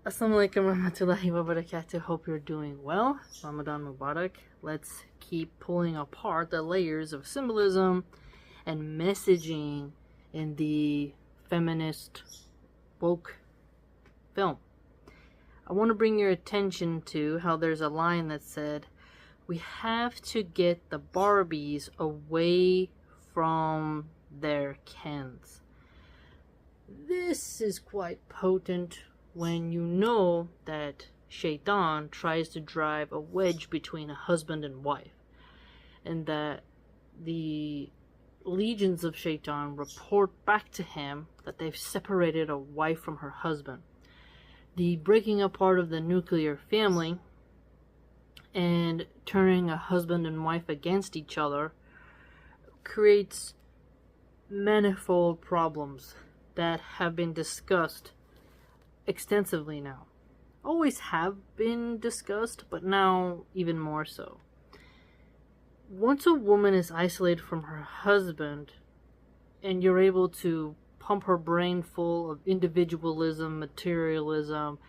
Assalamualaikum warahmatullahi wabarakatuh. Hope you're doing well. Ramadan Mubarak. Let's keep pulling apart the layers of symbolism and messaging in the feminist woke film. I want to bring your attention to how there's a line that said, we have to get the Barbies away from their Kens. This is quite potent when you know that Shaitan tries to drive a wedge between a husband and wife, and that the legions of Shaitan report back to him that they've separated a wife from her husband. The breaking apart of the nuclear family and turning a husband and wife against each other creates manifold problems that have been discussed extensively now. Always have been discussed, but now even more so. Once a woman is isolated from her husband and you're able to pump her brain full of individualism, materialism,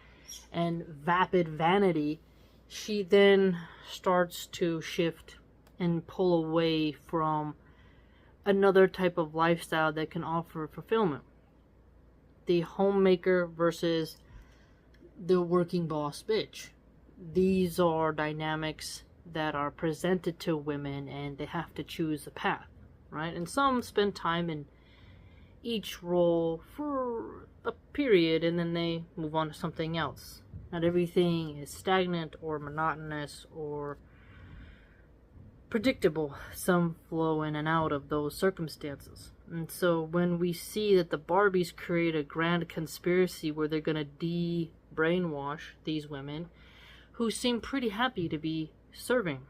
and vapid vanity, she then starts to shift and pull away from another type of lifestyle that can offer fulfillment. The homemaker versus the working boss bitch. These are dynamics that are presented to women and they have to choose a path, right? And some spend time in each role for a period and then they move on to something else. Not everything is stagnant or monotonous or predictable. Some flow in and out of those circumstances. And so when we see that the Barbies create a grand conspiracy where they're going to de-brainwash these women who seem pretty happy to be serving.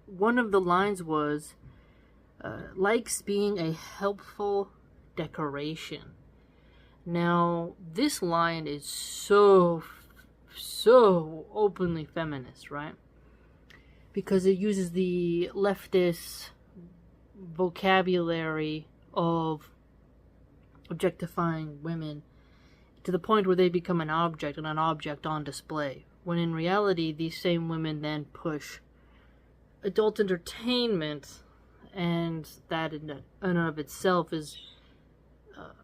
One of the lines was, likes being a helpful decoration. Now, this line is so openly feminist, right? Because it uses the leftist vocabulary of objectifying women to the point where they become an object and an object on display. When in reality, these same women then push adult entertainment, and that in and of itself is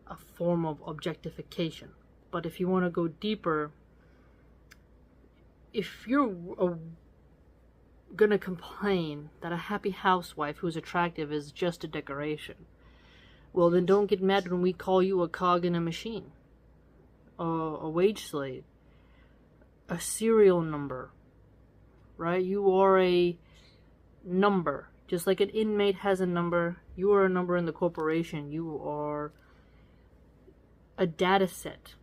a form of objectification. But if you want to go deeper, if you're gonna complain that a happy housewife who's attractive is just a decoration, well then don't get mad when we call you a cog in a machine, a wage slave, a serial number, right? You are a number. Just like an inmate has a number, you are a number in the corporation. You are a data set.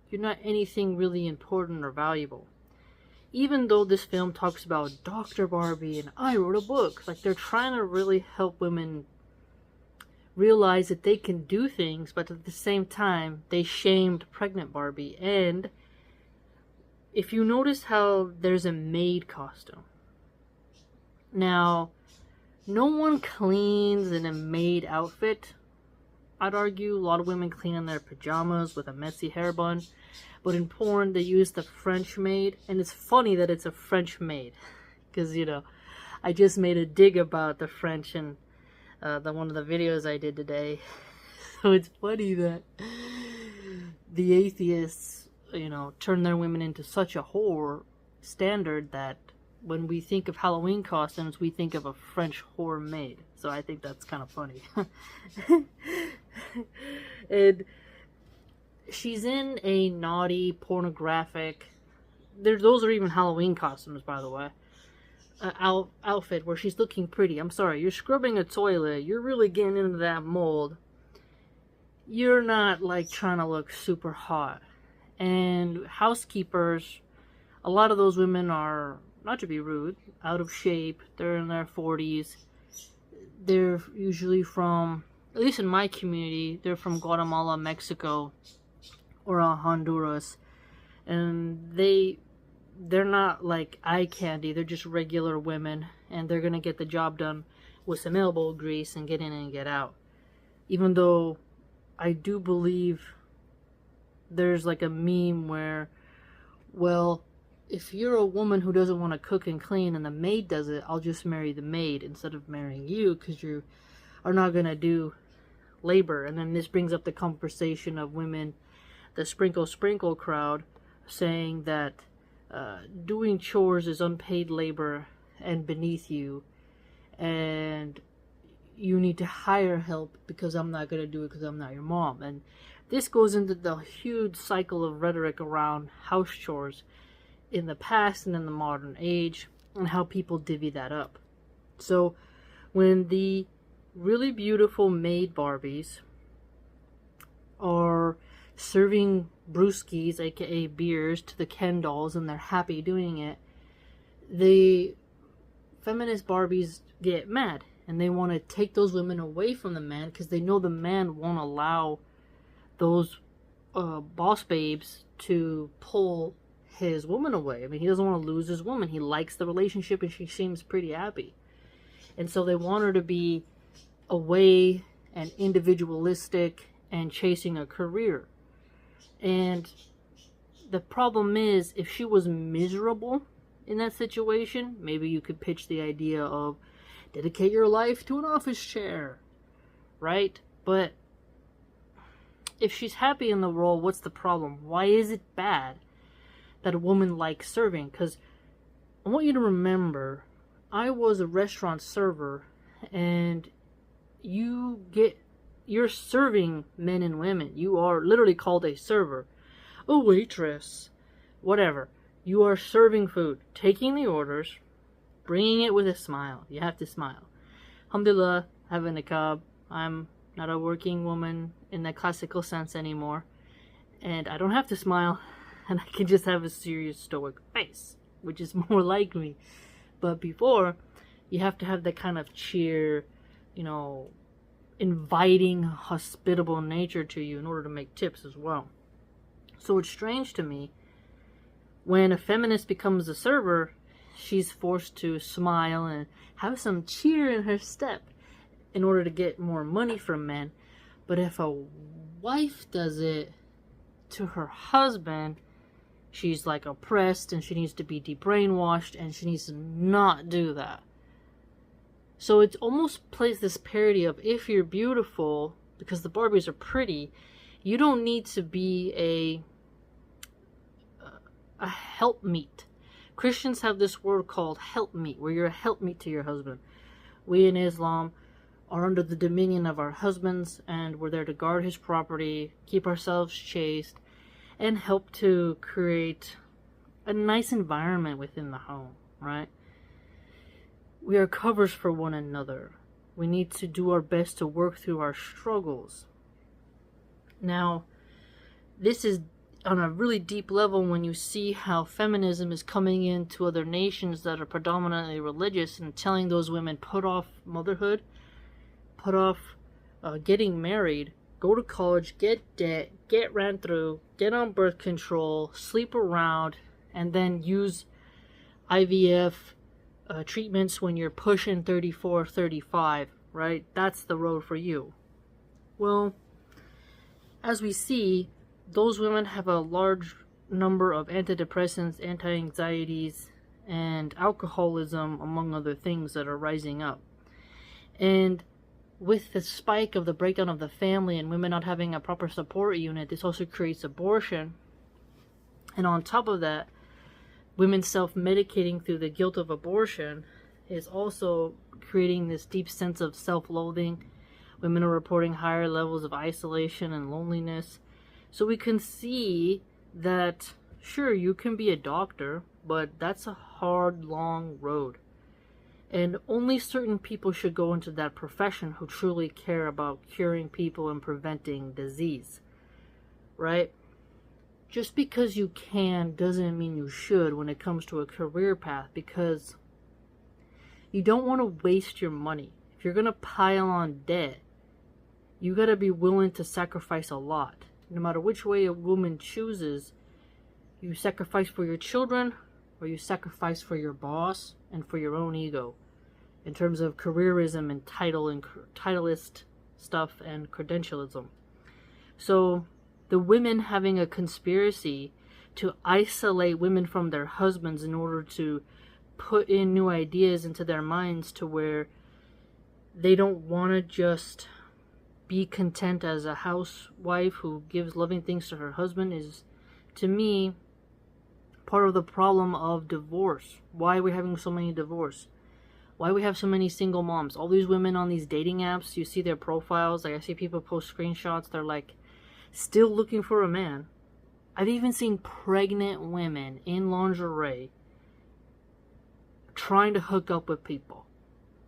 You're not anything really important or valuable. Even though this film talks about Dr. Barbie and I wrote a book, like they're trying to really help women realize that they can do things, but at the same time, they shamed pregnant Barbie. And if you notice how there's a maid costume. Now, no one cleans in a maid outfit. I'd argue a lot of women clean in their pajamas with a messy hair bun. But in porn, they use the French maid. And it's funny that it's a French maid. Because, you know, I just made a dig about the French in one of the videos I did today. So it's funny that the atheists, you know, turn their women into such a whore standard that when we think of Halloween costumes, we think of a French whore maid. So I think that's kind of funny. And she's in a naughty, pornographic, those are even Halloween costumes, by the way, outfit where she's looking pretty. I'm sorry, you're scrubbing a toilet, you're really getting into that mold. You're not, like, trying to look super hot. And housekeepers, a lot of those women are, not to be rude, out of shape. They're in their 40s. They're usually from, at least in my community, they're from Guatemala, Mexico, or Honduras. And they're not like eye candy. They're just regular women. And they're going to get the job done with some elbow grease and get in and get out. Even though I do believe there's like a meme where, well, if you're a woman who doesn't want to cook and clean and the maid does it, I'll just marry the maid instead of marrying you because you are not going to do labor. And then this brings up the conversation of women, the sprinkle crowd, saying that doing chores is unpaid labor and beneath you, and you need to hire help because I'm not going to do it because I'm not your mom. And this goes into the huge cycle of rhetoric around house chores in the past and in the modern age, and how people divvy that up. So when the really beautiful maid Barbies are serving brewskis, aka beers, to the Ken dolls, and they're happy doing it, the feminist Barbies get mad, and they want to take those women away from the man because they know the man won't allow those boss babes to pull his woman away. I mean, he doesn't want to lose his woman. He likes the relationship and she seems pretty happy. And so they want her to be away and individualistic and chasing a career. And the problem is, if she was miserable in that situation, maybe you could pitch the idea of dedicate your life to an office chair, right? But if she's happy in the role, what's the problem? Why is it bad that a woman likes serving? Because I want you to remember, I was a restaurant server, and you're serving men and women. You are literally called a server, a waitress, whatever. You are serving food, taking the orders, bringing it with a smile. You have to smile. Alhamdulillah, having a niqab. I'm not a working woman in the classical sense anymore, and I don't have to smile, and I can just have a serious stoic face, which is more like me. But before, you have to have that kind of cheer, inviting, hospitable nature to you in order to make tips as well. So it's strange to me when a feminist becomes a server, she's forced to smile and have some cheer in her step in order to get more money from men. But if a wife does it to her husband, she's like oppressed and she needs to be de-brainwashed, and she needs to not do that. So it almost plays this parody of, if you're beautiful, because the Barbies are pretty, you don't need to be a helpmeet. Christians have this word called helpmeet, where you're a helpmeet to your husband. We in Islam are under the dominion of our husbands, and we're there to guard his property, keep ourselves chaste, and help to create a nice environment within the home, right? We are covers for one another. We need to do our best to work through our struggles. Now, this is on a really deep level when you see how feminism is coming into other nations that are predominantly religious and telling those women, put off motherhood, put off getting married, go to college, get debt, get ran through, get on birth control, sleep around, and then use IVF treatments when you're pushing 34, 35, right? That's the road for you. Well, as we see, those women have a large number of antidepressants, anti-anxieties, and alcoholism, among other things that are rising up. And with the spike of the breakdown of the family and women not having a proper support unit, this also creates abortion. And on top of that, women self-medicating through the guilt of abortion is also creating this deep sense of self-loathing. Women are reporting higher levels of isolation and loneliness. So we can see that, sure, you can be a doctor, but that's a hard, long road. And only certain people should go into that profession who truly care about curing people and preventing disease, right? Just because you can doesn't mean you should when it comes to a career path, because you don't want to waste your money. If you're going to pile on debt, you got to be willing to sacrifice a lot. No matter which way a woman chooses, you sacrifice for your children or you sacrifice for your boss and for your own ego in terms of careerism and title and titleist stuff and credentialism. So the women having a conspiracy to isolate women from their husbands in order to put in new ideas into their minds to where they don't want to just be content as a housewife who gives loving things to her husband is, to me, part of the problem of divorce. Why are we having so many divorce? Why we have so many single moms? All these women on these dating apps, you see their profiles. Like I see people post screenshots. They're like, still looking for a man. I've even seen pregnant women in lingerie trying to hook up with people.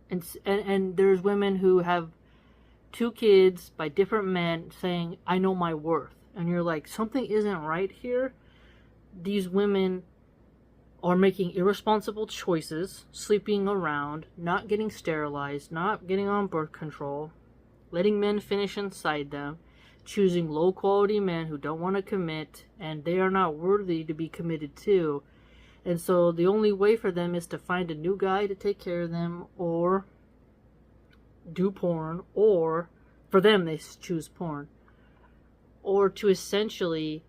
And there's women who have 2 kids by different men saying, I know my worth. And you're like, something isn't right here. These women are making irresponsible choices, sleeping around, not getting sterilized, not getting on birth control, letting men finish inside them, choosing low quality men who don't want to commit, and they are not worthy to be committed to. And so the only way for them is to find a new guy to take care of them, or do porn, or for them they choose porn, or to essentially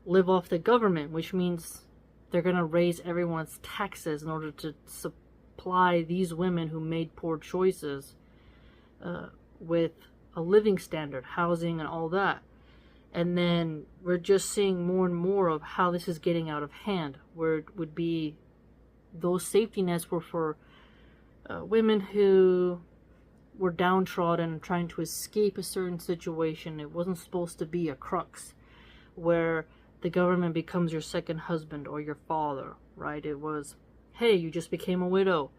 live off the government, which means they're going to raise everyone's taxes in order to supply these women who made poor choices with a living standard, housing, and all that. And then we're just seeing more and more of how this is getting out of hand, where it would be those safety nets were for women who were downtrodden and trying to escape a certain situation. It wasn't supposed to be a crux where the government becomes your second husband or your father, right? It was, hey, you just became a widow.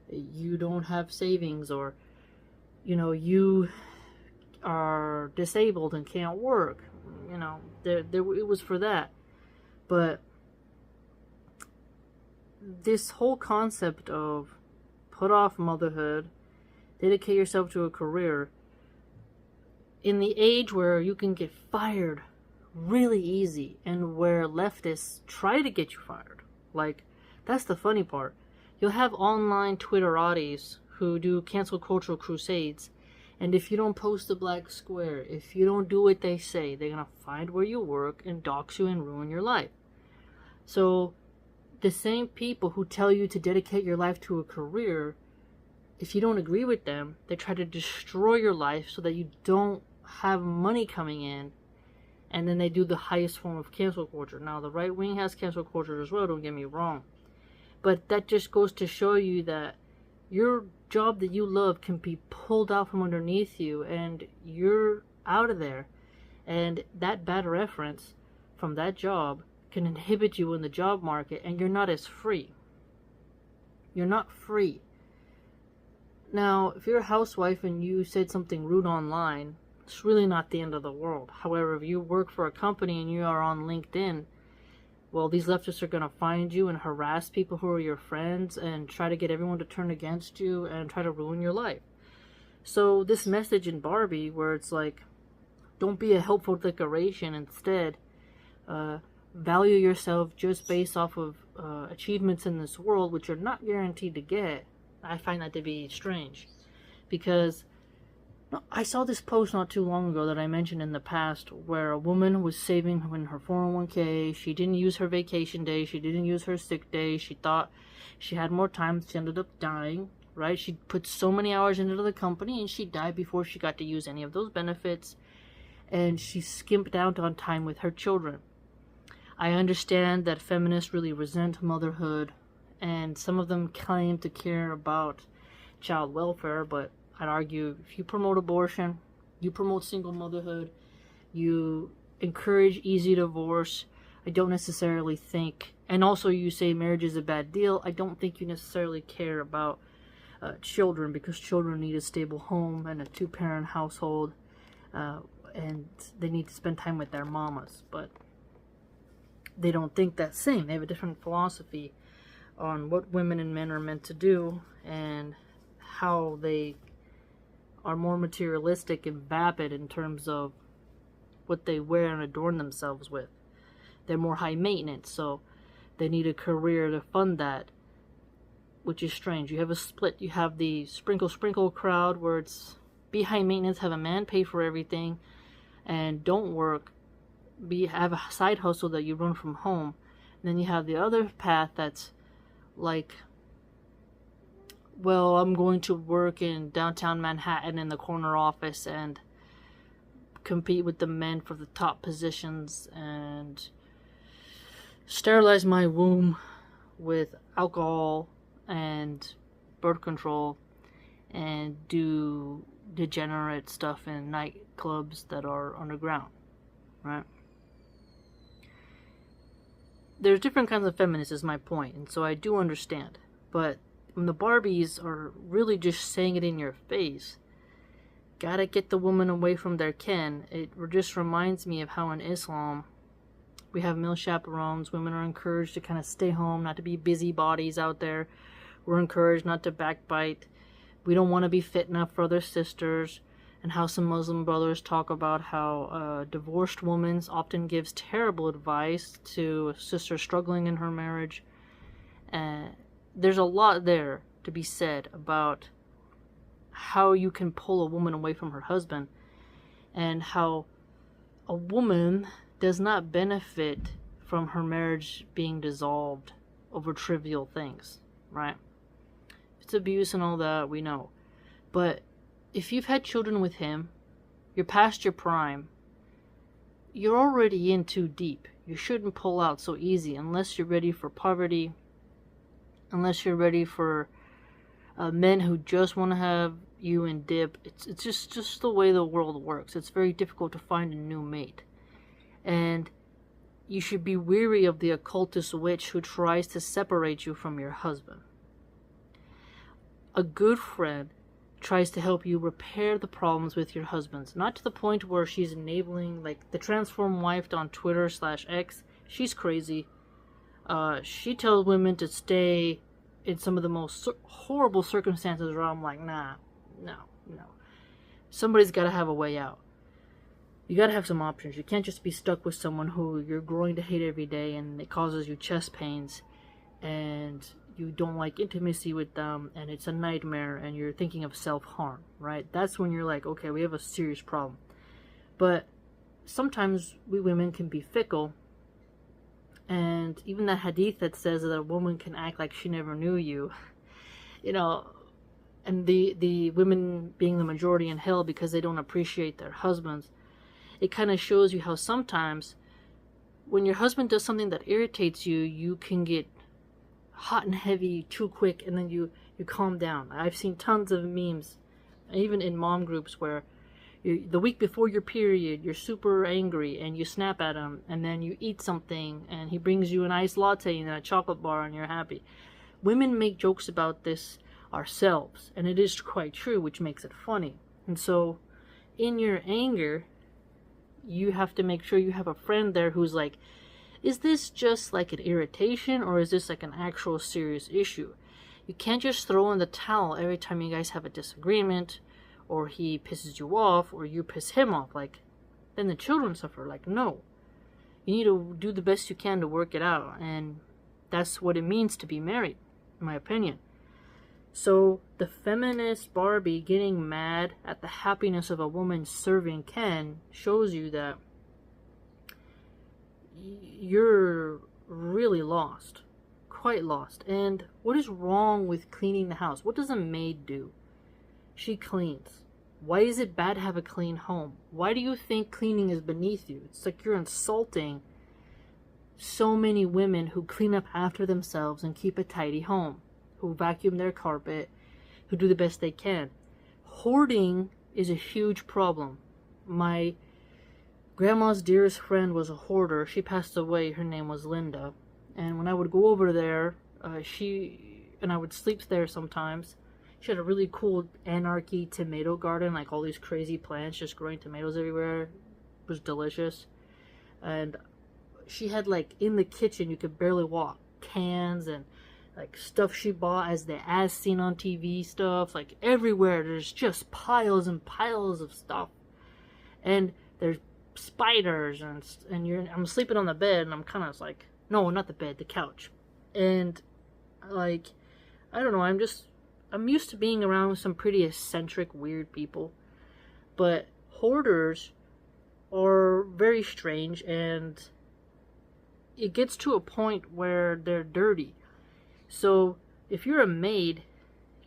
You don't have savings, or, you know, you are disabled and can't work. You know, it was for that. But this whole concept of put off motherhood, dedicate yourself to a career, in the age where you can get fired really easy and where leftists try to get you fired. Like, that's the funny part. You'll have online Twitterati who do cancel cultural crusades, and if you don't post the black square, if you don't do what they say, they're gonna find where you work and dox you and ruin your life. So the same people who tell you to dedicate your life to a career, if you don't agree with them, they try to destroy your life so that you don't have money coming in. And then they do the highest form of cancel culture. Now, the right wing has cancel culture as well, don't get me wrong. But that just goes to show you that your job that you love can be pulled out from underneath you and you're out of there. And that bad reference from that job can inhibit you in the job market, and you're not as free. You're not free. Now, if you're a housewife and you said something rude online, it's really not the end of the world. However, if you work for a company and you are on LinkedIn, well, these leftists are going to find you and harass people who are your friends and try to get everyone to turn against you and try to ruin your life. So this message in Barbie where it's like, don't be a helpful decoration. Instead, value yourself just based off of achievements in this world, which you're not guaranteed to get. I find that to be strange. Because I saw this post not too long ago that I mentioned in the past where a woman was saving in her 401k. She didn't use her vacation day. She didn't use her sick day. She thought she had more time. She ended up dying, right? She put so many hours into the company and she died before she got to use any of those benefits. And she skimped out on time with her children. I understand that feminists really resent motherhood, and some of them claim to care about child welfare, but I'd argue if you promote abortion, you promote single motherhood, you encourage easy divorce, I don't necessarily think, and also you say marriage is a bad deal, I don't think you necessarily care about children, because children need a stable home and a 2-parent household, and they need to spend time with their mamas. But they don't think that same. They have a different philosophy on what women and men are meant to do and how they are more materialistic and vapid in terms of what they wear and adorn themselves with. They're more high maintenance, so they need a career to fund that, which is strange. You have a split. You have the sprinkle crowd where it's be high maintenance, have a man pay for everything, and don't work, have a side hustle that you run from home. And then you have the other path that's like, well, I'm going to work in downtown Manhattan in the corner office and compete with the men for the top positions and sterilize my womb with alcohol and birth control and do degenerate stuff in nightclubs that are underground, right? There's different kinds of feminists is my point, and so I do understand. But when the Barbies are really just saying it in your face, gotta get the woman away from their kin, it just reminds me of how in Islam we have male chaperones. Women are encouraged to kind of stay home, not to be busybodies out there. We're encouraged not to backbite. We don't want to be fit enough for other sisters. And how some Muslim brothers talk about how a divorced woman often gives terrible advice to a sister struggling in her marriage. And there's a lot there to be said about how you can pull a woman away from her husband, and how a woman does not benefit from her marriage being dissolved over trivial things, right? It's abuse and all that, we know. But if you've had children with him, you're past your prime, you're already in too deep. You shouldn't pull out so easy unless you're ready for poverty, unless you're ready for men who just want to have you and dip. It's just the way the world works. It's very difficult to find a new mate. And you should be weary of the occultist witch who tries to separate you from your husband. A good friend tries to help you repair the problems with your husbands. Not to the point where she's enabling, like the transform wife on Twitter/X. She's crazy. She tells women to stay in some of the most horrible circumstances where I'm like, nah, no. Somebody's got to have a way out. You got to have some options. You can't just be stuck with someone who you're growing to hate every day and it causes you chest pains and you don't like intimacy with them and it's a nightmare and you're thinking of self-harm, right? That's when you're like, okay, we have a serious problem. But sometimes we women can be fickle, and even that hadith that says that a woman can act like she never knew you, and the women being the majority in hell because they don't appreciate their husbands, it kind of shows you how sometimes when your husband does something that irritates you, you can get hot and heavy too quick, and then you calm down. I've seen tons of memes, even in mom groups, where the week before your period, you're super angry and you snap at him, and then you eat something and he brings you an iced latte and a chocolate bar and you're happy. Women make jokes about this ourselves, and it is quite true, which makes it funny. And so in your anger, you have to make sure you have a friend there who's like, is this just like an irritation or is this like an actual serious issue? You can't just throw in the towel every time you guys have a disagreement, or he pisses you off, or you piss him off. Like, then the children suffer. Like, no. You need to do the best you can to work it out, and that's what it means to be married, in my opinion. So, the feminist Barbie getting mad at the happiness of a woman serving Ken shows you that you're really lost. Quite lost. And what is wrong with cleaning the house? What does a maid do? She cleans. Why is it bad to have a clean home? Why do you think cleaning is beneath you? It's like you're insulting so many women who clean up after themselves and keep a tidy home, who vacuum their carpet, who do the best they can. Hoarding is a huge problem. My grandma's dearest friend was a hoarder. She passed away. Her name was Linda. And when I would go over there, I would sleep there sometimes. She had a really cool anarchy tomato garden, like all these crazy plants just growing tomatoes everywhere. It was delicious. And she had, like, in the kitchen, you could barely walk, cans and like stuff she bought as seen on TV stuff. Like, everywhere there's just piles and piles of stuff. And there's spiders and I'm sleeping on the bed and I'm kind of like, no, not the bed, the couch. And like, I don't know, I'm used to being around some pretty eccentric, weird people. But hoarders are very strange, and it gets to a point where they're dirty. So if you're a maid,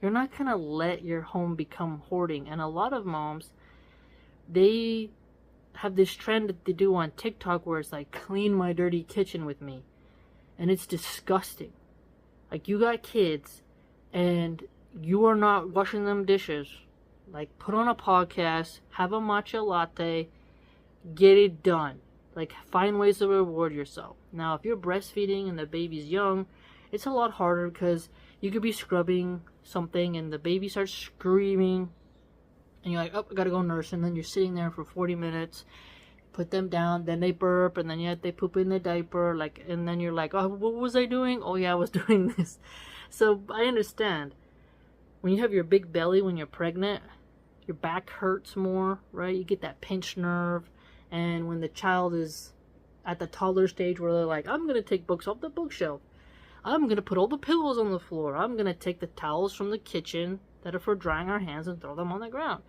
you're not gonna let your home become hoarding. And a lot of moms, they have this trend that they do on TikTok where it's like, clean my dirty kitchen with me. And it's disgusting. Like, you got kids and you are not washing them dishes. Like, put on a podcast, have a matcha latte, get it done. Like, find ways to reward yourself. Now, if you're breastfeeding and the baby's young, it's a lot harder because you could be scrubbing something and the baby starts screaming and you're like, oh, I gotta go nurse. And then you're sitting there for 40 minutes, put them down, then they burp, and then yet they poop in the diaper, like, and then you're like, oh, what was I doing? Oh yeah, I was doing this. So I understand. When you have your big belly when you're pregnant, your back hurts more, right? You get that pinched nerve. And when the child is at the toddler stage where they're like, I'm gonna take books off the bookshelf, I'm gonna put all the pillows on the floor, I'm gonna take the towels from the kitchen that are for drying our hands and throw them on the ground.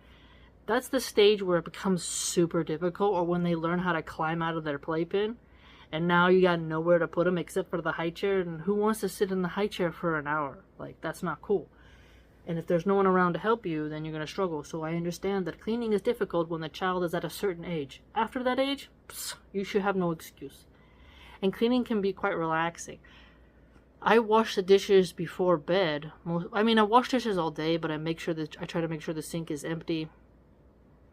That's the stage where it becomes super difficult, or when they learn how to climb out of their playpen and now you got nowhere to put them except for the high chair, and who wants to sit in the high chair for an hour? Like, that's not cool. And if there's no one around to help you, then you're going to struggle. So I understand that cleaning is difficult when the child is at a certain age. After that age, you should have no excuse. And cleaning can be quite relaxing. I wash the dishes before bed. I mean, I wash dishes all day, but I try to make sure the sink is empty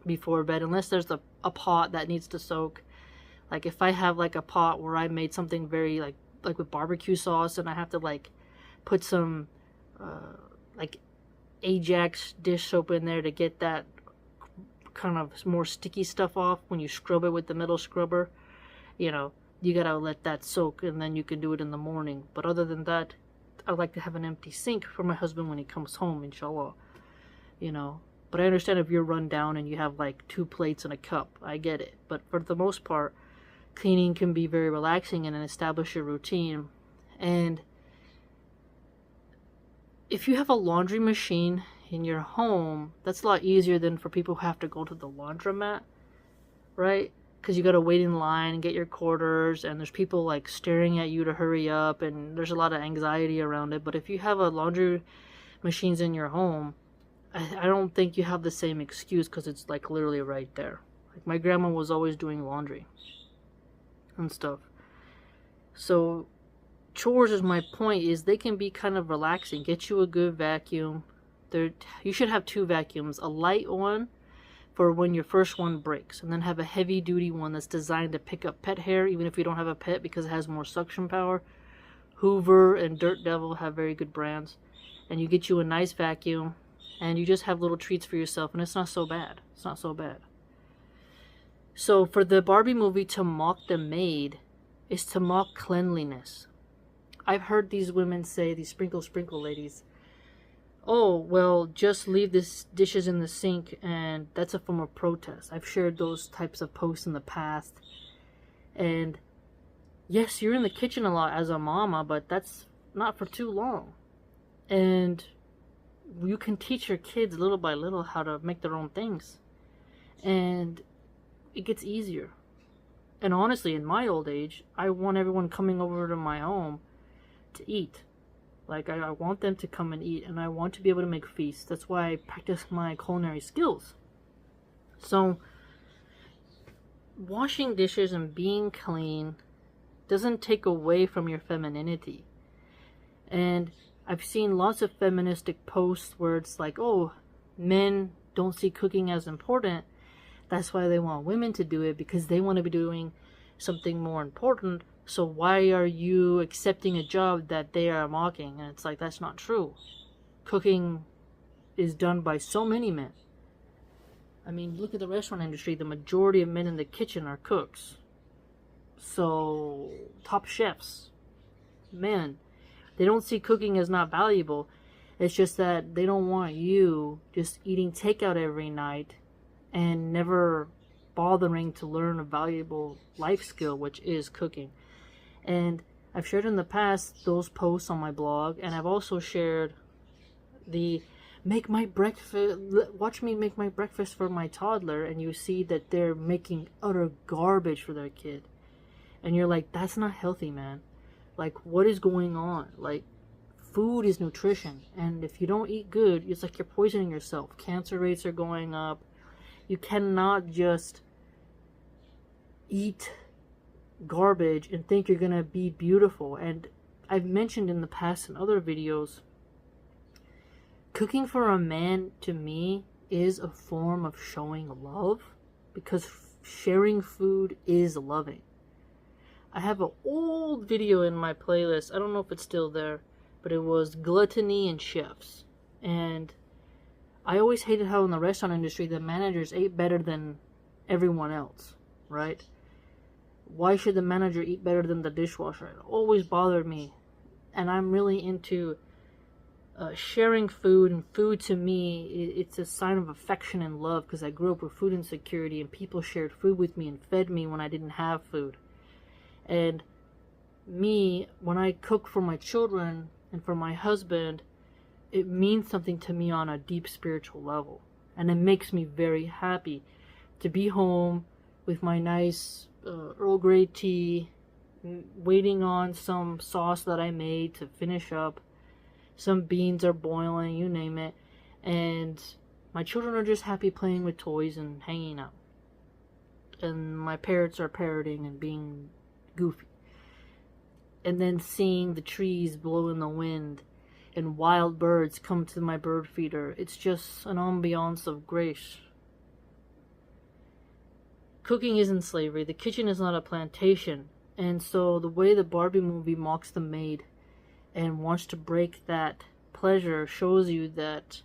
before bed, unless there's a pot that needs to soak. Like, if I have like a pot where I made something very like with barbecue sauce, and I have to like put some like Ajax dish soap in there to get that kind of more sticky stuff off when you scrub it with the metal scrubber, you know, you gotta let that soak, and then you can do it in the morning. But other than that, I like to have an empty sink for my husband when he comes home, inshallah, you know. But I understand if you're run down and you have like 2 plates and a cup, I get it. But for the most part, cleaning can be very relaxing and establish a routine. And if you have a laundry machine in your home, that's a lot easier than for people who have to go to the laundromat, right? Because you got to wait in line and get your quarters, and there's people like staring at you to hurry up, and there's a lot of anxiety around it. But if you have a laundry machines in your home, I don't think you have the same excuse, because it's like literally right there. Like, my grandma was always doing laundry and stuff. So chores, is my point, is they can be kind of relaxing. Get you a good vacuum. You should have 2 vacuums, a light one for when your first one breaks, and then have a heavy duty one that's designed to pick up pet hair, even if you don't have a pet, because it has more suction power. Hoover and Dirt Devil have very good brands. And you get you a nice vacuum, and you just have little treats for yourself, and it's not so bad. It's not so bad. So for the Barbie movie to mock the maid is to mock cleanliness. I've heard these women say, these sprinkle ladies, oh, well, just leave this dishes in the sink, and that's a form of protest. I've shared those types of posts in the past. And yes, you're in the kitchen a lot as a mama, but that's not for too long. And you can teach your kids little by little how to make their own things. And it gets easier. And honestly, in my old age, I want everyone coming over to my home to eat. Like, I want them to come and eat, and I want to be able to make feasts. That's why I practice my culinary skills. So, washing dishes and being clean doesn't take away from your femininity. And I've seen lots of feministic posts where it's like, oh, men don't see cooking as important. That's why they want women to do it, because they want to be doing something more important. So why are you accepting a job that they are mocking? And it's like, that's not true. Cooking is done by so many men. I mean, look at the restaurant industry. The majority of men in the kitchen are cooks. So, top chefs, men, they don't see cooking as not valuable. It's just that they don't want you just eating takeout every night and never bothering to learn a valuable life skill, which is cooking. And I've shared in the past those posts on my blog, and I've also shared the make my breakfast, watch me make my breakfast for my toddler, and you see that they're making utter garbage for their kid. And you're like, that's not healthy, man. Like, what is going on? Like, food is nutrition. And if you don't eat good, it's like you're poisoning yourself. Cancer rates are going up. You cannot just eat garbage and think you're going to be beautiful. And I've mentioned in the past in other videos, cooking for a man, to me, is a form of showing love, because sharing food is loving. I have an old video in my playlist. I don't know if it's still there, but it was Gluttony and Chefs. And I always hated how in the restaurant industry the managers ate better than everyone else, right? Why should the manager eat better than the dishwasher? It always bothered me. And I'm really into sharing food, and food to me, it's a sign of affection and love, because I grew up with food insecurity and people shared food with me and fed me when I didn't have food. And me, when I cook for my children and for my husband, it means something to me on a deep spiritual level. And it makes me very happy to be home with my nice Earl Grey tea, waiting on some sauce that I made to finish up. Some beans are boiling, you name it. And my children are just happy playing with toys and hanging out. And my parrots are parroting and being goofy. And then seeing the trees blow in the wind and wild birds come to my bird feeder. It's just an ambiance of grace. Cooking isn't slavery. The kitchen is not a plantation. And so the way the Barbie movie mocks the maid and wants to break that pleasure shows you that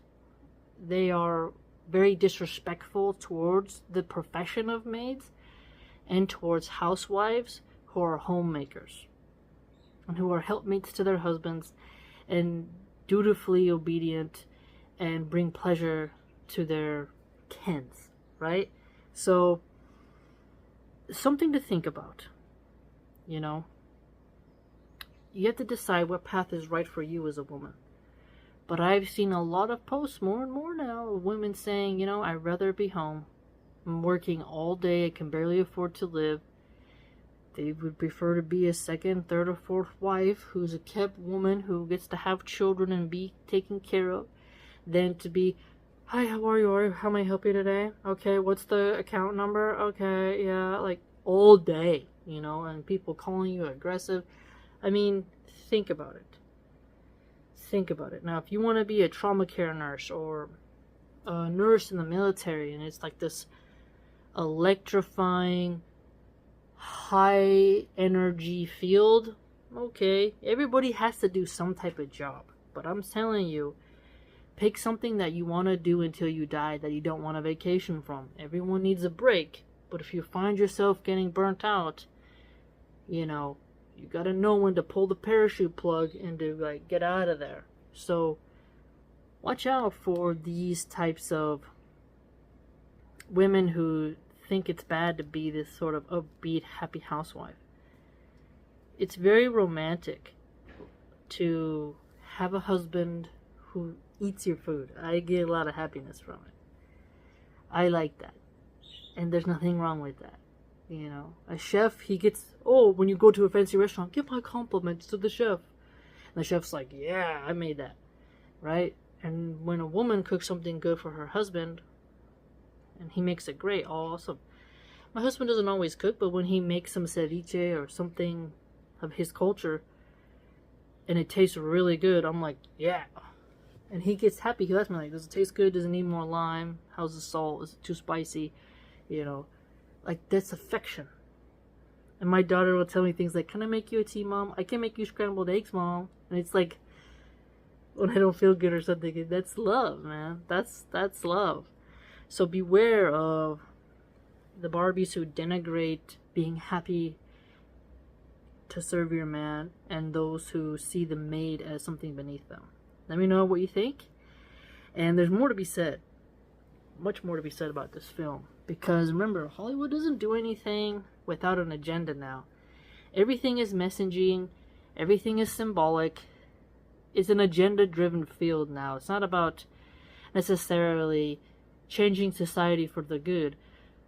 they are very disrespectful towards the profession of maids and towards housewives who are homemakers and who are helpmates to their husbands and dutifully obedient and bring pleasure to their kins, right? So, something to think about, you know. You have to decide what path is right for you as a woman. But I've seen a lot of posts more and more now of women saying, you know, I'd rather be home. I'm working all day. I can barely afford to live. They would prefer to be a second, third, or fourth wife who's a kept woman who gets to have children and be taken care of than to be, hi, how are you? How may I help you today? Okay, what's the account number? Okay, yeah, like all day, you know, and people calling you aggressive. I mean, think about it. Think about it. Now, if you want to be a trauma care nurse or a nurse in the military, and it's like this electrifying, high energy field, okay, everybody has to do some type of job. But I'm telling you, pick something that you want to do until you die that you don't want a vacation from. Everyone needs a break. But if you find yourself getting burnt out, you know, you gotta know when to pull the parachute plug and to, like, get out of there. So, watch out for these types of women who think it's bad to be this sort of upbeat, happy housewife. It's very romantic to have a husband who eats your food. I get a lot of happiness from it. I like that. And there's nothing wrong with that. You know, a chef, he gets, oh, when you go to a fancy restaurant, give my compliments to the chef. And the chef's like, yeah, I made that, right? And when a woman cooks something good for her husband, and he makes it great, oh, awesome. My husband doesn't always cook, but when he makes some ceviche or something of his culture, and it tastes really good, I'm like, yeah. And he gets happy. He asks me, like, does it taste good? Does it need more lime? How's the salt? Is it too spicy? You know. Like, that's affection. And my daughter will tell me things like, can I make you a tea, Mom? I can make you scrambled eggs, Mom. And it's like, when I don't feel good or something, that's love, man. That's love. So beware of the Barbies who denigrate being happy to serve your man and those who see the maid as something beneath them. Let me know what you think. And there's more to be said. Much more to be said about this film. Because remember, Hollywood doesn't do anything without an agenda now. Everything is messaging. Everything is symbolic. It's an agenda-driven field now. It's not about necessarily changing society for the good,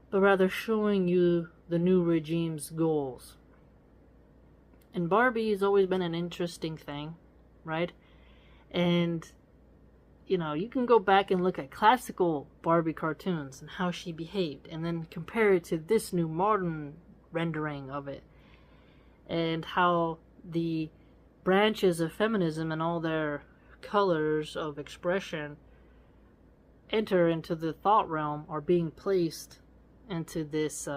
but rather showing you the new regime's goals. And Barbie has always been an interesting thing, right? And, you know, you can go back and look at classical Barbie cartoons and how she behaved, and then compare it to this new modern rendering of it, and how the branches of feminism and all their colors of expression enter into the thought realm, are being placed into this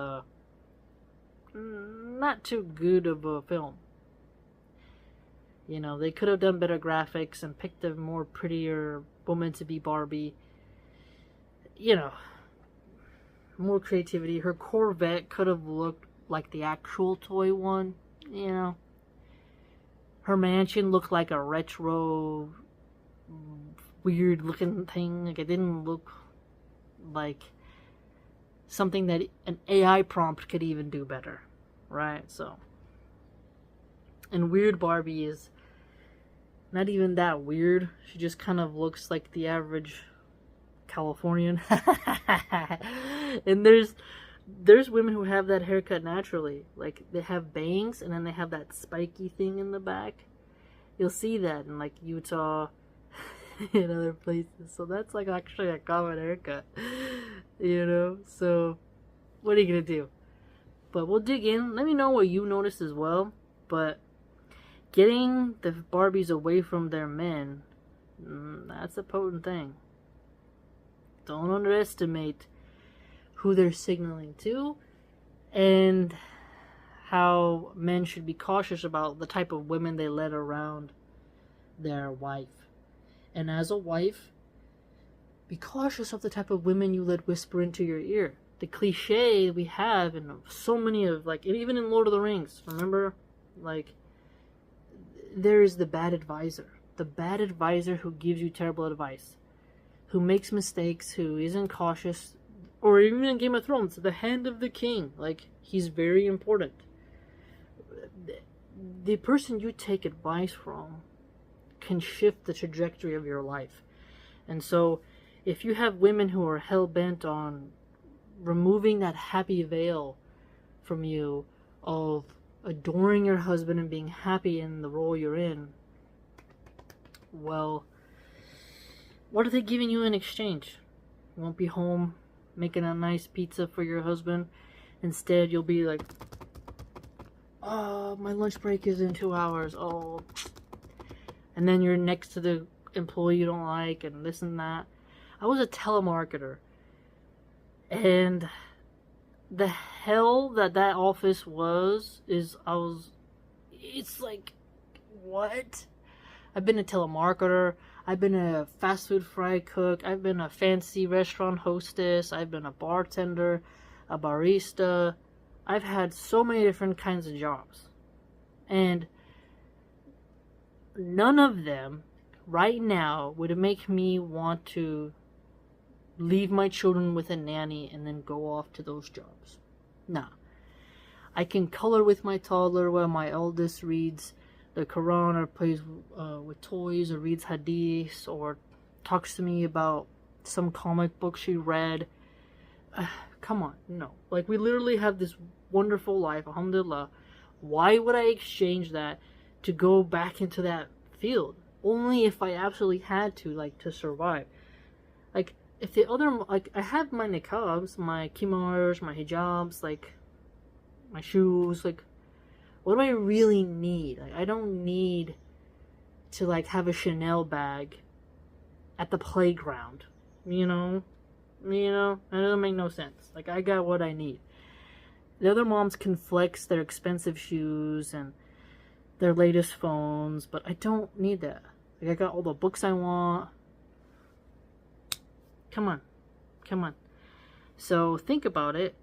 not too good of a film. You know, they could have done better graphics and picked a more prettier woman to be Barbie. You know, more creativity. Her Corvette could have looked like the actual toy one, you know. Her mansion looked like a retro, weird looking thing. Like, it didn't look like something that an AI prompt could even do better, right? So, and Weird Barbie is not even that weird. She just kind of looks like the average Californian. And there's women who have that haircut naturally. Like, they have bangs and then they have that spiky thing in the back. You'll see that in, like, Utah and other places. So that's, like, actually a common haircut, you know? So what are you gonna do? But we'll dig in. Let me know what you noticed as well. But getting the Barbies away from their men, that's a potent thing. Don't underestimate who they're signaling to, and how men should be cautious about the type of women they let around their wife. And as a wife, be cautious of the type of women you let whisper into your ear. The cliche we have in so many of, like, even in Lord of the Rings, remember? Like, there is the bad advisor. The bad advisor who gives you terrible advice, who makes mistakes, who isn't cautious. Or even in Game of Thrones, the Hand of the King. Like, he's very important. The person you take advice from can shift the trajectory of your life. And so, if you have women who are hell-bent on removing that happy veil from you of adoring your husband and being happy in the role you're in, well, what are they giving you in exchange? You won't be home making a nice pizza for your husband. Instead, you'll be like, oh, my lunch break is in 2 hours. Oh. And then you're next to the employee you don't like and this and that. I was a telemarketer. And the hell that office was, it's like, what? I've been a telemarketer. I've been a fast food fry cook. I've been a fancy restaurant hostess. I've been a bartender, a barista. I've had so many different kinds of jobs. And none of them right now would make me want to leave my children with a nanny and then go off to those jobs. Nah. I can color with my toddler while my eldest reads the Quran or plays with toys or reads hadiths or talks to me about some comic book she read. Come on, no. Like, we literally have this wonderful life, alhamdulillah. Why would I exchange that to go back into that field? Only if I absolutely had to, like, to survive. Like, if the other, like, I have my niqabs, my kimars, my hijabs, like, my shoes, like, what do I really need? Like, I don't need to, like, have a Chanel bag at the playground, you know? That doesn't make no sense. Like, I got what I need. The other moms can flex their expensive shoes and their latest phones, but I don't need that. Like, I got all the books I want. Come on. So, think about it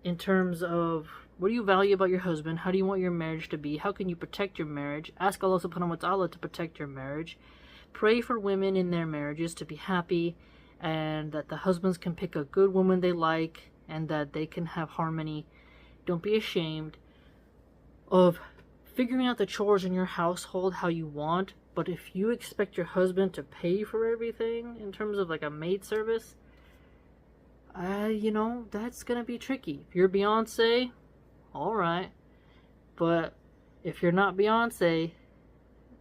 in terms of, what do you value about your husband? How do you want your marriage to be? How can you protect your marriage? Ask Allah subhanahu wa ta'ala to protect your marriage. Pray for women in their marriages to be happy, and that the husbands can pick a good woman they like, and that they can have harmony. Don't be ashamed of figuring out the chores in your household how you want, But if you expect your husband to pay for everything in terms of like a maid service, that's gonna be tricky. If you're Beyonce, alright. But if you're not Beyonce,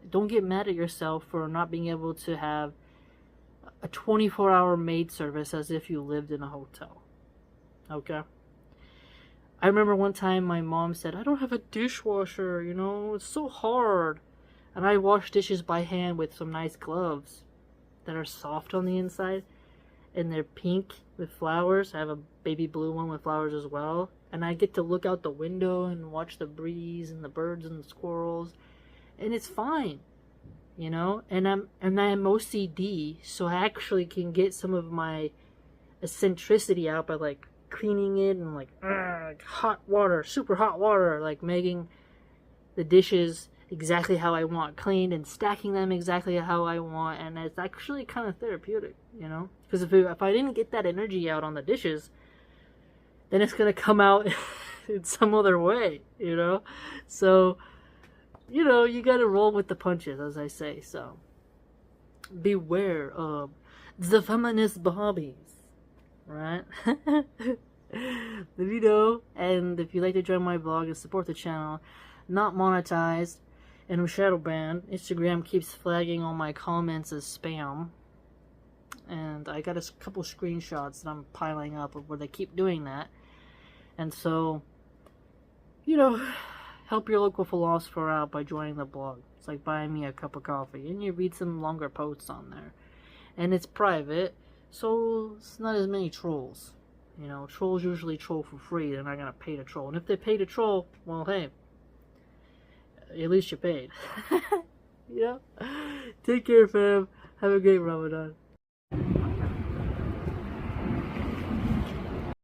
don't get mad at yourself for not being able to have a 24-hour maid service as if you lived in a hotel. Okay? I remember one time my mom said, I don't have a dishwasher, it's so hard. And I wash dishes by hand with some nice gloves that are soft on the inside. And they're pink with flowers. I have a baby blue one with flowers as well. And I get to look out the window and watch the breeze and the birds and the squirrels. And it's fine. And I'm OCD, so I actually can get some of my eccentricity out by like cleaning it and like hot water, super hot water, like making the dishes exactly how I want cleaned and stacking them exactly how I want, and it's actually kind of therapeutic, because if I didn't get that energy out on the dishes, then it's gonna come out in some other way, so you gotta roll with the punches, as I say. So beware of the feminist Barbies, right? Let me know, and if you'd like to join my blog and support the channel, not monetized and shadow banned. Instagram keeps flagging all my comments as spam, and I got a couple screenshots that I'm piling up of where they keep doing that. And so, help your local philosopher out by joining the blog. It's like buying me a cup of coffee, and you read some longer posts on there, and it's private, so it's not as many trolls. Trolls usually troll for free. They're not gonna pay to troll, and if they pay to troll, well, hey, at least you paid. Take care, fam. Have a great Ramadan.